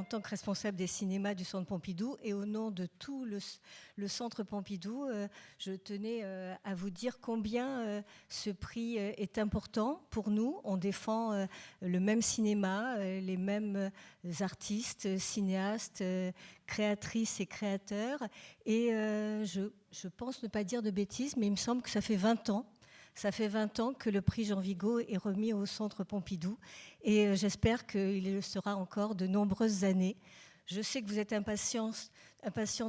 tant que responsable des cinémas du Centre Pompidou et au nom de tout le Centre Pompidou, je tenais à vous dire combien ce prix est important pour nous. On défend le même cinéma, les mêmes artistes, cinéastes, créatrices et créateurs. Et je pense ne pas dire de bêtises, mais il me semble que ça fait 20 ans. Ça fait 20 ans que le prix Jean Vigo est remis au Centre Pompidou et j'espère qu'il le sera encore de nombreuses années. Je sais que vous êtes impatients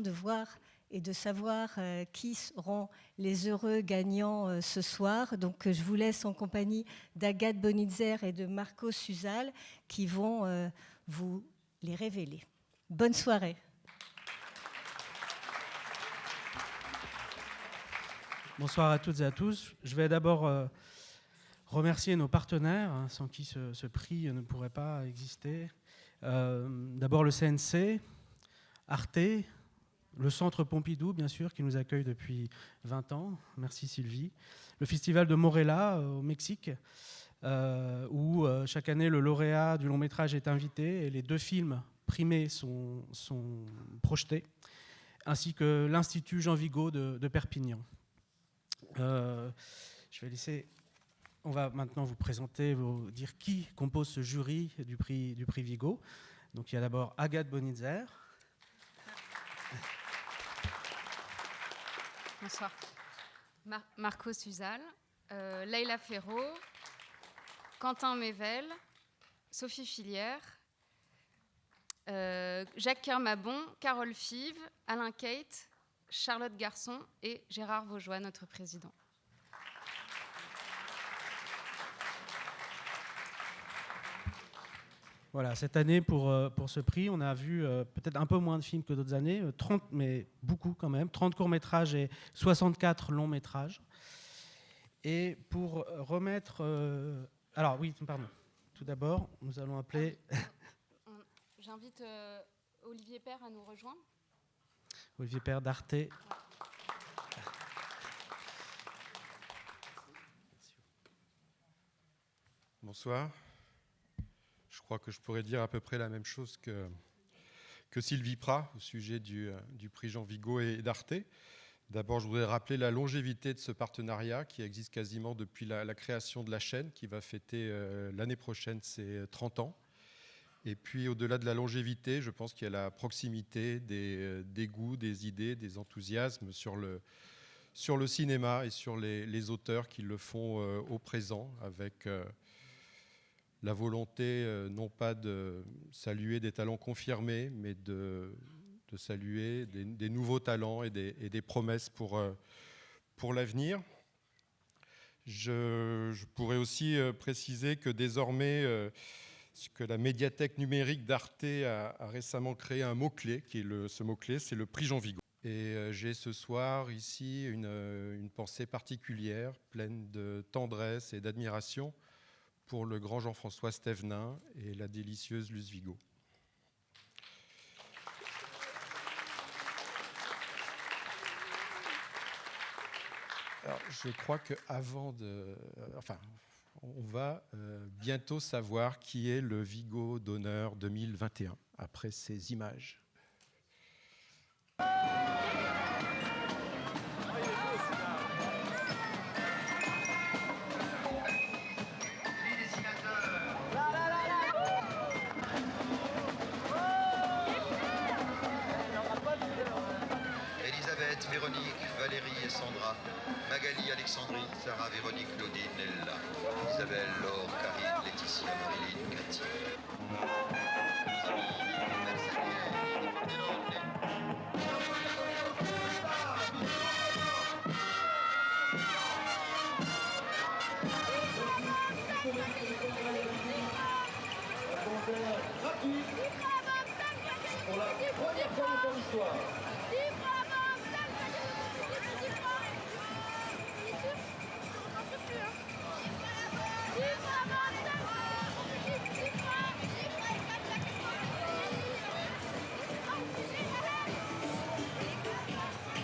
de voir et de savoir qui seront les heureux gagnants ce soir. Donc je vous laisse en compagnie d'Agathe Bonitzer et de Marco Suzal qui vont vous les révéler. Bonne soirée. Bonsoir à toutes et à tous. Je vais d'abord remercier nos partenaires, sans qui ce prix ne pourrait pas exister. D'abord le CNC, Arte, le Centre Pompidou, bien sûr, qui nous accueille depuis 20 ans. Merci Sylvie. Le Festival de Morelia, au Mexique, où chaque année le lauréat du long métrage est invité et les 2 films primés sont projetés, ainsi que l'Institut Jean Vigo de Perpignan. On va maintenant vous présenter, vous dire qui compose ce jury du prix Vigo. Donc il y a d'abord Agathe Bonitzer. Bonsoir. Marco Suzal, Leïla Ferro, Quentin Mével, Sophie Filière, Jacques Kermabon, Carole Five, Alain Kate, Charlotte Garçon et Gérard Vaugeois, notre président. Voilà, cette année, pour ce prix, on a vu peut-être un peu moins de films que d'autres années, 30, mais beaucoup quand même, 30 courts-métrages et 64 longs-métrages. Et pour remettre... alors oui, pardon. Tout d'abord, nous allons appeler... J'invite Olivier Père à nous rejoindre. Olivier Père d'Arte. Bonsoir. Je crois que je pourrais dire à peu près la même chose que Sylvie Prat au sujet du prix Jean Vigo et d'Arte. D'abord, je voudrais rappeler la longévité de ce partenariat qui existe quasiment depuis la création de la chaîne, qui va fêter l'année prochaine ses 30 ans. Et puis, au-delà de la longévité, je pense qu'il y a la proximité des goûts, des idées, des enthousiasmes sur le cinéma et sur les auteurs qui le font au présent, avec la volonté non pas de saluer des talents confirmés, mais de saluer des nouveaux talents et des promesses pour l'avenir. Je pourrais aussi préciser que désormais... que la médiathèque numérique d'Arte a récemment créé un mot-clé, ce mot-clé, c'est le prix Jean Vigo. Et j'ai ce soir ici une pensée particulière, pleine de tendresse et d'admiration pour le grand Jean-François Stévenin et la délicieuse Luce Vigo. Alors, je crois qu'avant de... on va bientôt savoir qui est le Vigo d'honneur 2021, après ces images. Elisabeth, Véronique, Valérie et Sandra, Magali, Alexandrie, Sarah, Véronique, Claudine, Ella, Isabelle, Laure, Karine, Laetitia, Marilyn, Cathy. Pour la première fois de ton histoire.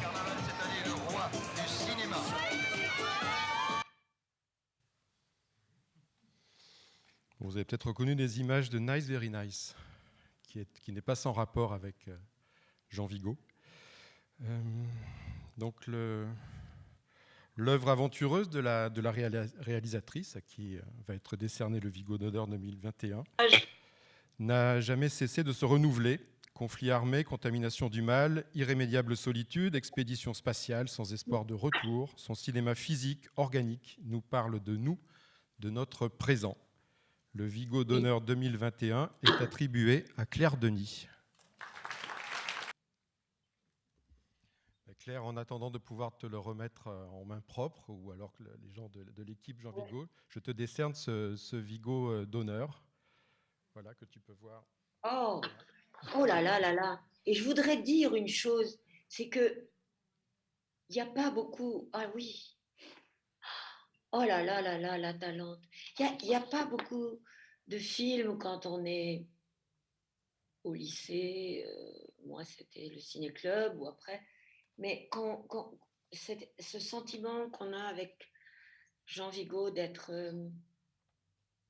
Carnaval cette année, le roi du cinéma. Vous avez peut-être reconnu des images de Nice Very Nice, qui n'est pas sans rapport avec Jean Vigo. Donc l'œuvre aventureuse de la réalisatrice, à qui va être décerné le Vigo d'honneur 2021, n'a jamais cessé de se renouveler. Conflits armés, contamination du mal, irrémédiable solitude, expédition spatiale sans espoir de retour. Son cinéma physique, organique, nous parle de nous, de notre présent. Le Vigo d'honneur 2021 est attribué à Claire Denis. Claire, en attendant de pouvoir te le remettre en main propre, ou alors que les gens de l'équipe Jean Vigo, je te décerne ce Vigo d'honneur. Voilà, que tu peux voir. Oh là là là là. Et je voudrais dire une chose, c'est que il n'y a pas beaucoup... Ah oui. Oh là là là là, la talente. Il n'y a pas beaucoup de films quand on est au lycée. Moi, c'était le ciné-club ou après. Mais ce sentiment qu'on a avec Jean Vigo d'être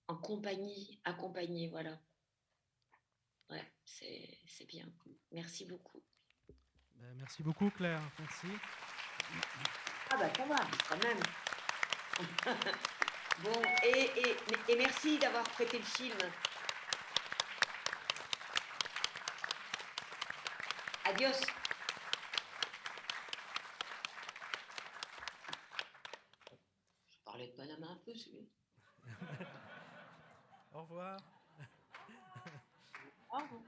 en compagnie, accompagné, voilà. Ouais, c'est bien. Merci beaucoup. Merci beaucoup, Claire. Merci. Ah bah ça va, quand même. Bon, et merci d'avoir prêté le film. Adios. Je parlais de Panama un peu, celui-là. Au revoir. Ah bon.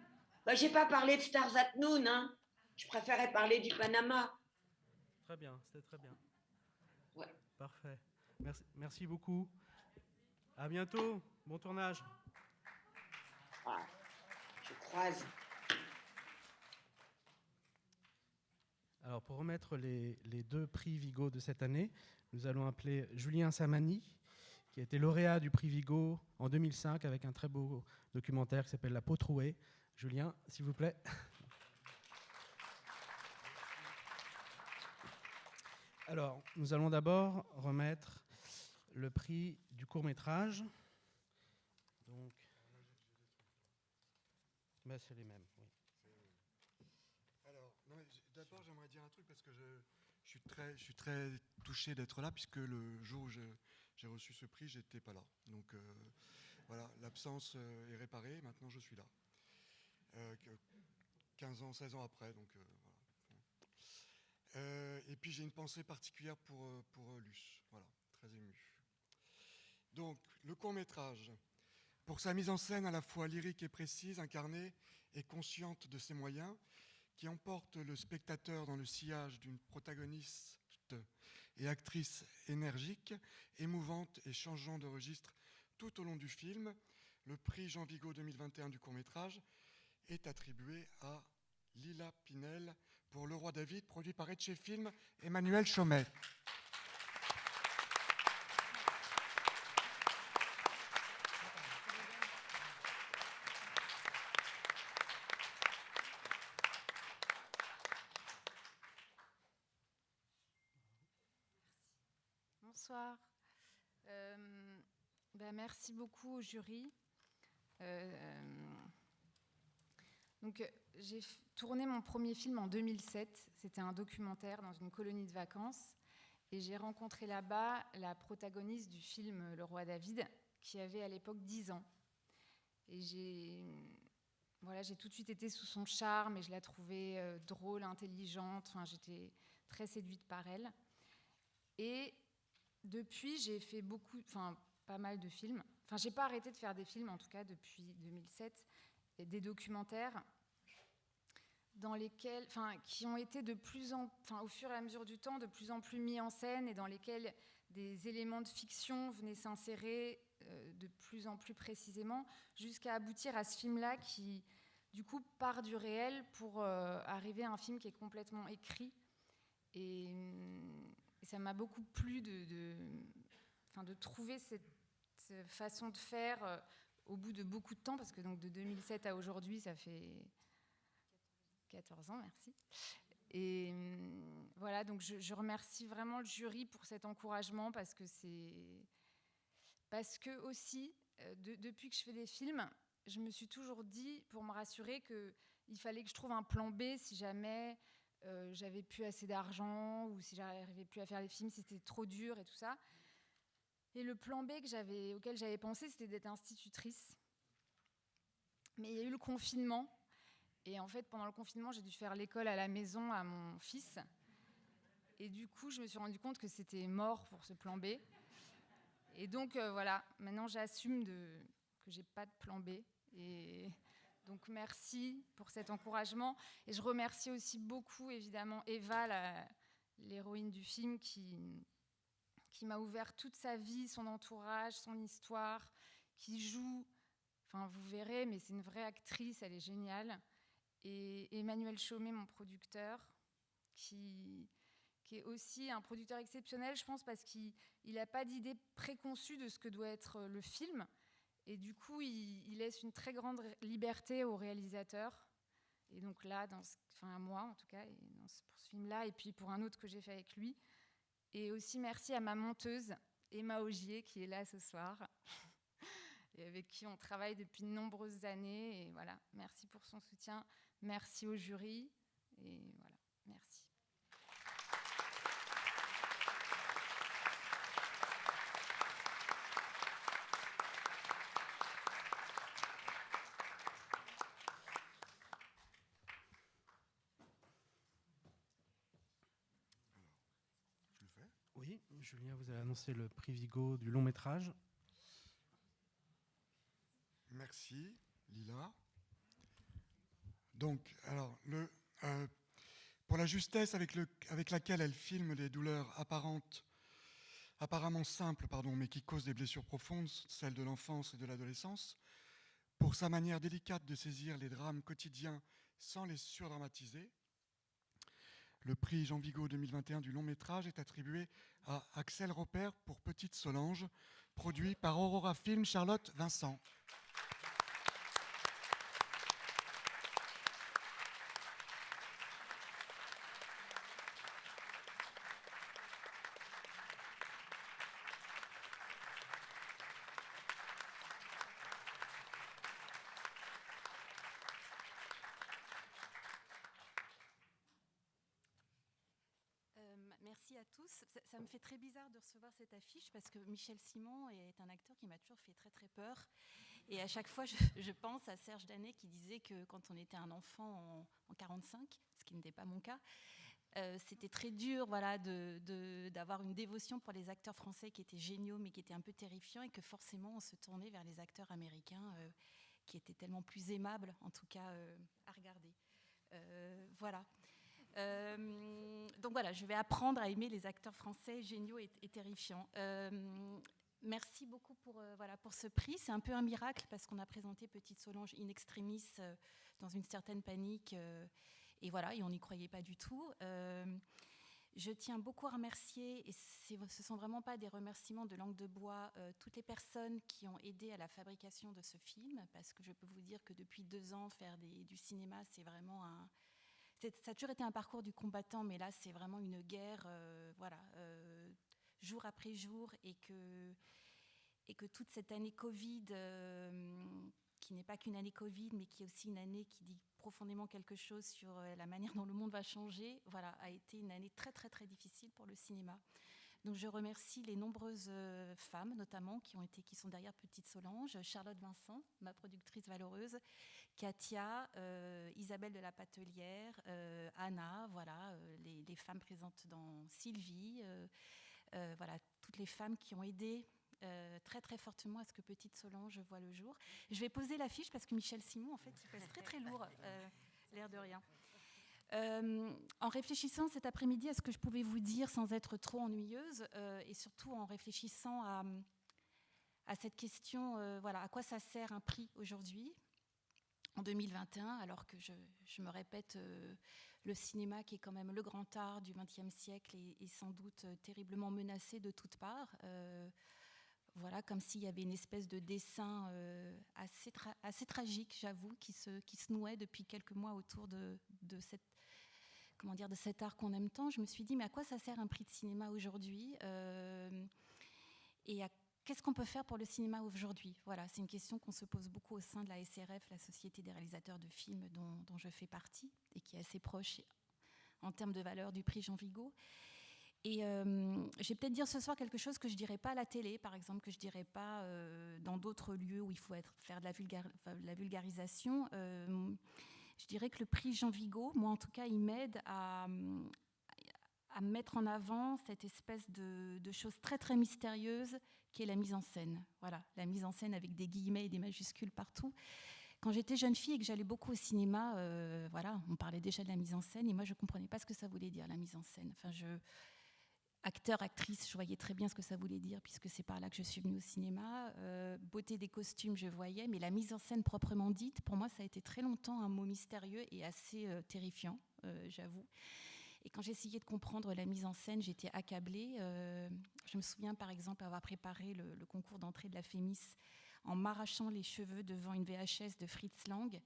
Bah, j'ai pas parlé de Stars at Noon, hein. Je préférais parler du Panama. Très bien, c'était très bien. Ouais. Parfait. Merci beaucoup. À bientôt. Bon tournage. Ah, je croise. Alors, pour remettre les 2 prix Vigo de cette année, nous allons appeler Julien Samani, qui a été lauréat du prix Vigo en 2005 avec un très beau documentaire qui s'appelle La peau trouée. Julien, s'il vous plaît. Alors, nous allons d'abord remettre le prix du court-métrage. Donc, c'est les mêmes. Oui. Alors, d'abord, j'aimerais dire un truc parce que je suis très touché d'être là, puisque le jour où j'ai reçu ce prix, j'étais pas là. Donc voilà, l'absence est réparée. Maintenant, je suis là. 15 ans, 16 ans après. Donc voilà. Et puis j'ai une pensée particulière pour Luce. Voilà, très ému. Donc le court-métrage, pour sa mise en scène à la fois lyrique et précise, incarnée et consciente de ses moyens, qui emporte le spectateur dans le sillage d'une protagoniste et actrice énergique, émouvante et changeant de registre tout au long du film, le prix Jean Vigo 2021 du court-métrage est attribué à Lila Pinel pour Le Roi David, produit par Etche Film, Emmanuel Chaumet. Bonsoir. Merci beaucoup au jury. J'ai tourné mon premier film en 2007. C'était un documentaire dans une colonie de vacances. Et j'ai rencontré là-bas la protagoniste du film Le Roi David, qui avait à l'époque 10 ans. Et j'ai tout de suite été sous son charme et je la trouvais drôle, intelligente. Enfin, j'étais très séduite par elle. Et depuis, j'ai fait pas mal de films. Enfin, j'ai pas arrêté de faire des films, en tout cas, depuis 2007, et des documentaires dans lesquels, qui ont été au fur et à mesure du temps, de plus en plus mis en scène et dans lesquels des éléments de fiction venaient s'insérer de plus en plus précisément, jusqu'à aboutir à ce film-là qui, du coup, part du réel pour arriver à un film qui est complètement écrit. Et ça m'a beaucoup plu de trouver cette façon de faire au bout de beaucoup de temps, parce que donc de 2007 à aujourd'hui, ça fait 14 ans, merci. Et voilà, donc je remercie vraiment le jury pour cet encouragement, parce que aussi, depuis que je fais des films, je me suis toujours dit, pour me rassurer, qu'il fallait que je trouve un plan B si jamais j'avais plus assez d'argent ou si j'arrivais plus à faire les films, si c'était trop dur et tout ça. Et le plan B auquel j'avais pensé, c'était d'être institutrice. Mais il y a eu le confinement. Et en fait, pendant le confinement, j'ai dû faire l'école à la maison à mon fils. Et du coup, je me suis rendu compte que c'était mort pour ce plan B. Et donc, voilà, maintenant j'assume que j'ai pas de plan B. Et donc, merci pour cet encouragement. Et je remercie aussi beaucoup, évidemment, Eva, l'héroïne du film, qui m'a ouvert toute sa vie, son entourage, son histoire, qui joue, enfin, vous verrez, mais c'est une vraie actrice, elle est géniale. Et Emmanuel Chaumet, mon producteur, qui est aussi un producteur exceptionnel, je pense, parce qu'il n'a pas d'idée préconçue de ce que doit être le film. Et du coup, il laisse une très grande liberté au réalisateur. Et donc là, à moi en tout cas, pour ce film-là, et puis pour un autre que j'ai fait avec lui. Et aussi merci à ma monteuse, Emma Augier, qui est là ce soir, et avec qui on travaille depuis de nombreuses années. Et voilà, merci pour son soutien. Merci au jury. Et voilà, merci. Oui, Julien, vous avez annoncé le prix Vigo du long métrage. Merci, Lila. Donc, alors, pour la justesse avec laquelle elle filme les douleurs apparemment simples, mais qui causent des blessures profondes, celles de l'enfance et de l'adolescence, pour sa manière délicate de saisir les drames quotidiens sans les surdramatiser, le prix Jean Vigo 2021 du long métrage est attribué à Axel Robert pour Petite Solange, produit par Aurora Film Charlotte Vincent. Merci à tous. Ça me fait très bizarre de recevoir cette affiche parce que Michel Simon est un acteur qui m'a toujours fait très très peur. Et à chaque fois, je pense à Serge Danet qui disait que quand on était un enfant en 45, ce qui n'était pas mon cas, c'était très dur d'avoir une dévotion pour les acteurs français qui étaient géniaux mais qui étaient un peu terrifiants et que forcément on se tournait vers les acteurs américains qui étaient tellement plus aimables, en tout cas à regarder. Voilà. Donc voilà, je vais apprendre à aimer les acteurs français géniaux et terrifiants. Merci beaucoup pour ce prix. C'est un peu un miracle parce qu'on a présenté Petite Solange in extremis dans une certaine panique et on n'y croyait pas du tout. Je tiens beaucoup à remercier, et ce ne sont vraiment pas des remerciements de langue de bois, toutes les personnes qui ont aidé à la fabrication de ce film, parce que je peux vous dire que depuis 2 ans, faire du cinéma, c'est vraiment ça a toujours été un parcours du combattant, mais là, c'est vraiment une guerre, jour après jour, et que toute cette année Covid, qui n'est pas qu'une année Covid, mais qui est aussi une année qui dit profondément quelque chose sur la manière dont le monde va changer, a été une année très, très, très difficile pour le cinéma. Donc, je remercie les nombreuses femmes, notamment, qui sont derrière Petite Solange, Charlotte Vincent, ma productrice valeureuse, Katia, Isabelle de la Patelière, Anna, les femmes présentes dans Sylvie, toutes les femmes qui ont aidé très très fortement à ce que Petite Solange voit le jour. Je vais poser l'affiche parce que Michel Simon, en fait, il pèse très très lourd, l'air de rien. En réfléchissant cet après-midi à ce que je pouvais vous dire sans être trop ennuyeuse, et surtout en réfléchissant à cette question, à quoi ça sert un prix aujourd'hui, en 2021, alors que je me répète, le cinéma qui est quand même le grand art du XXe siècle est sans doute terriblement menacé de toutes parts. Comme s'il y avait une espèce de dessin assez tragique, j'avoue, qui se nouait depuis quelques mois autour de cet art qu'on aime tant. Je me suis dit, mais à quoi ça sert un prix de cinéma aujourd'hui ? Et qu'est-ce qu'on peut faire pour le cinéma aujourd'hui? Voilà, c'est une question qu'on se pose beaucoup au sein de la SRF, la Société des réalisateurs de films dont je fais partie, et qui est assez proche en termes de valeur du prix Jean Vigo. Et je vais peut-être dire ce soir quelque chose que je ne dirais pas à la télé, par exemple, que je ne dirais pas dans d'autres lieux où il faut faire de la vulgarisation. Je dirais que le prix Jean Vigo, moi en tout cas, il m'aide à mettre en avant cette espèce de chose très très mystérieuse qui est la mise en scène. Voilà, la mise en scène avec des guillemets et des majuscules partout. Quand j'étais jeune fille et que j'allais beaucoup au cinéma, voilà, on parlait déjà de la mise en scène et moi je ne comprenais pas ce que ça voulait dire, la mise en scène. Enfin, acteur, actrice, je voyais très bien ce que ça voulait dire puisque c'est par là que je suis venue au cinéma. Beauté des costumes, je voyais, mais la mise en scène proprement dite, pour moi, ça a été très longtemps un mot mystérieux et assez terrifiant, j'avoue. Et quand j'essayais de comprendre la mise en scène, j'étais accablée. Je me souviens par exemple avoir préparé le concours d'entrée de la Fémis en m'arrachant les cheveux devant une VHS de Fritz Lang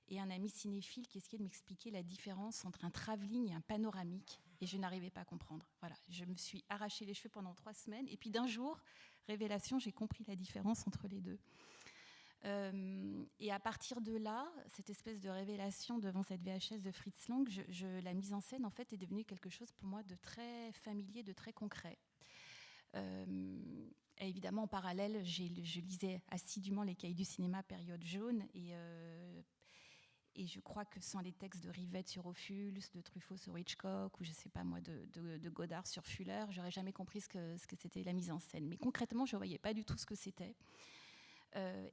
et un ami cinéphile qui essayait de m'expliquer la différence entre un travelling et un panoramique. Et je n'arrivais pas à comprendre. Voilà, je me suis arraché les cheveux pendant 3 semaines. Et puis d'un jour, révélation, j'ai compris la différence entre les deux. Et à partir de là, cette espèce de révélation devant cette VHS de Fritz Lang, la mise en scène en fait est devenue quelque chose pour moi de très familier, de très concret. Et évidemment, en parallèle, je lisais assidûment les cahiers du cinéma période jaune et je crois que sans les textes de Rivette sur Ophuls, de Truffaut sur Hitchcock, ou je ne sais pas moi, de Godard sur Fuller, j'aurais jamais compris ce que c'était la mise en scène. Mais concrètement, je ne voyais pas du tout ce que c'était.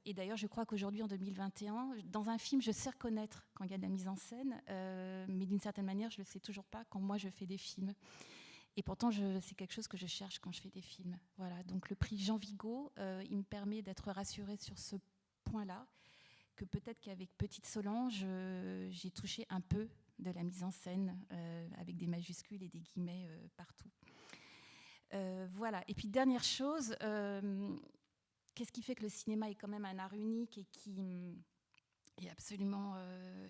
Et d'ailleurs, je crois qu'aujourd'hui, en 2021, dans un film, je sais reconnaître quand il y a de la mise en scène, mais d'une certaine manière, je ne le sais toujours pas quand moi, je fais des films. Et pourtant, c'est quelque chose que je cherche quand je fais des films. Voilà. Donc le prix Jean Vigo, il me permet d'être rassurée sur ce point-là, que peut-être qu'avec Petite Solange, j'ai touché un peu de la mise en scène, avec des majuscules et des guillemets partout. Voilà. Et puis, dernière chose, qu'est-ce qui fait que le cinéma est quand même un art unique et qui est absolument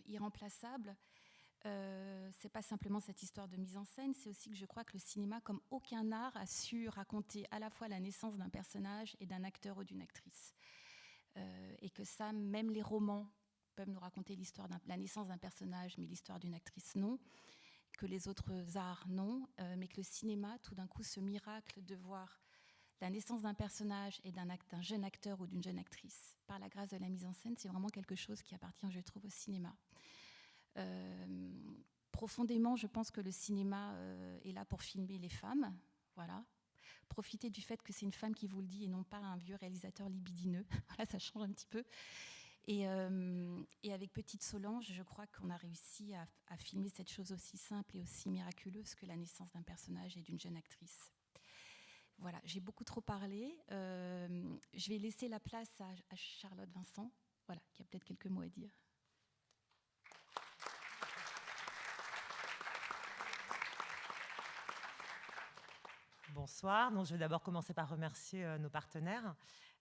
irremplaçable? C'est pas simplement cette histoire de mise en scène, c'est aussi que je crois que le cinéma, comme aucun art, a su raconter à la fois la naissance d'un personnage et d'un acteur ou d'une actrice. Et que ça, même les romans peuvent nous raconter la naissance d'un personnage, mais l'histoire d'une actrice, non. Que les autres arts, non. Mais que le cinéma, tout d'un coup, ce miracle de voir la naissance d'un personnage et d'un jeune acteur ou d'une jeune actrice par la grâce de la mise en scène, c'est vraiment quelque chose qui appartient, je trouve, au cinéma. Profondément, je pense que le cinéma est là pour filmer les femmes. Voilà. Profitez du fait que c'est une femme qui vous le dit et non pas un vieux réalisateur libidineux. Voilà, ça change un petit peu. Et avec Petite Solange, je crois qu'on a réussi à filmer cette chose aussi simple et aussi miraculeuse que la naissance d'un personnage et d'une jeune actrice. Voilà, j'ai beaucoup trop parlé. Je vais laisser la place à Charlotte Vincent, voilà, qui a peut-être quelques mots à dire. Bonsoir. Donc, je vais d'abord commencer par remercier nos partenaires,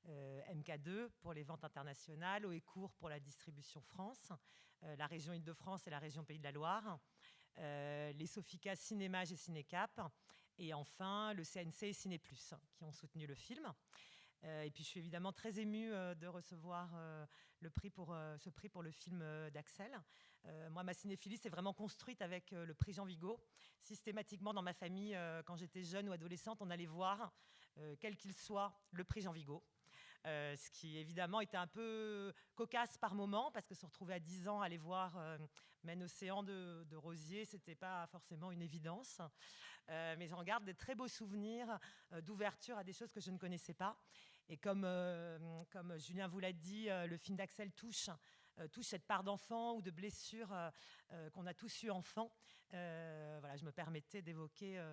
MK2 pour les ventes internationales, Oecourt pour la distribution France, la région Île-de-France et la région Pays de la Loire, les Sofica Cinémage et Cinécap, et enfin le CNC et Ciné Plus qui ont soutenu le film. Et puis je suis évidemment très émue de recevoir ce prix pour le film d'Axel. Moi, ma cinéphilie s'est vraiment construite avec le prix Jean Vigo. Systématiquement, dans ma famille, quand j'étais jeune ou adolescente, on allait voir, quel qu'il soit, le prix Jean Vigo. Ce qui, évidemment, était un peu cocasse par moment, parce que se retrouver à 10 ans, aller voir Maine Océan de Rosier, ce n'était pas forcément une évidence. Mais j'en garde des très beaux souvenirs d'ouverture à des choses que je ne connaissais pas. Et comme Julien vous l'a dit, le film d'Axel touche cette part d'enfant ou de blessure qu'on a tous eu enfant. Voilà, je me permettais d'évoquer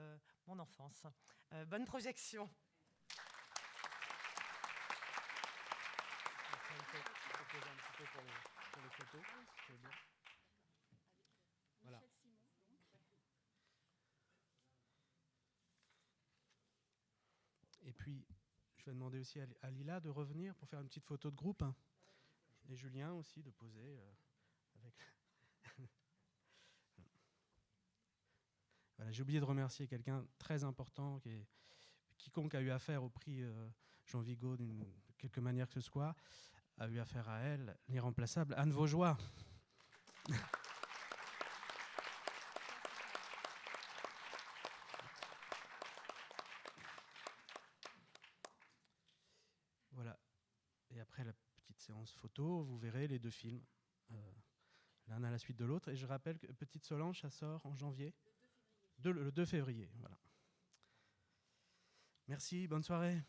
mon enfance. Bonne projection. Voilà. Et puis, je vais demander aussi à Lila de revenir pour faire une petite photo de groupe. Et Julien aussi de poser avec... Voilà, j'ai oublié de remercier quelqu'un de très important, quiconque a eu affaire au prix Jean Vigo, d'une quelque manière que ce soit, a eu affaire à elle, l'irremplaçable Anne Vaugeois. Voilà. Et après la petite séance photo, vous verrez les deux films, l'un à la suite de l'autre. Et je rappelle que Petite Solange, ça sort en janvier. Le 2 février. Voilà. Merci, bonne soirée.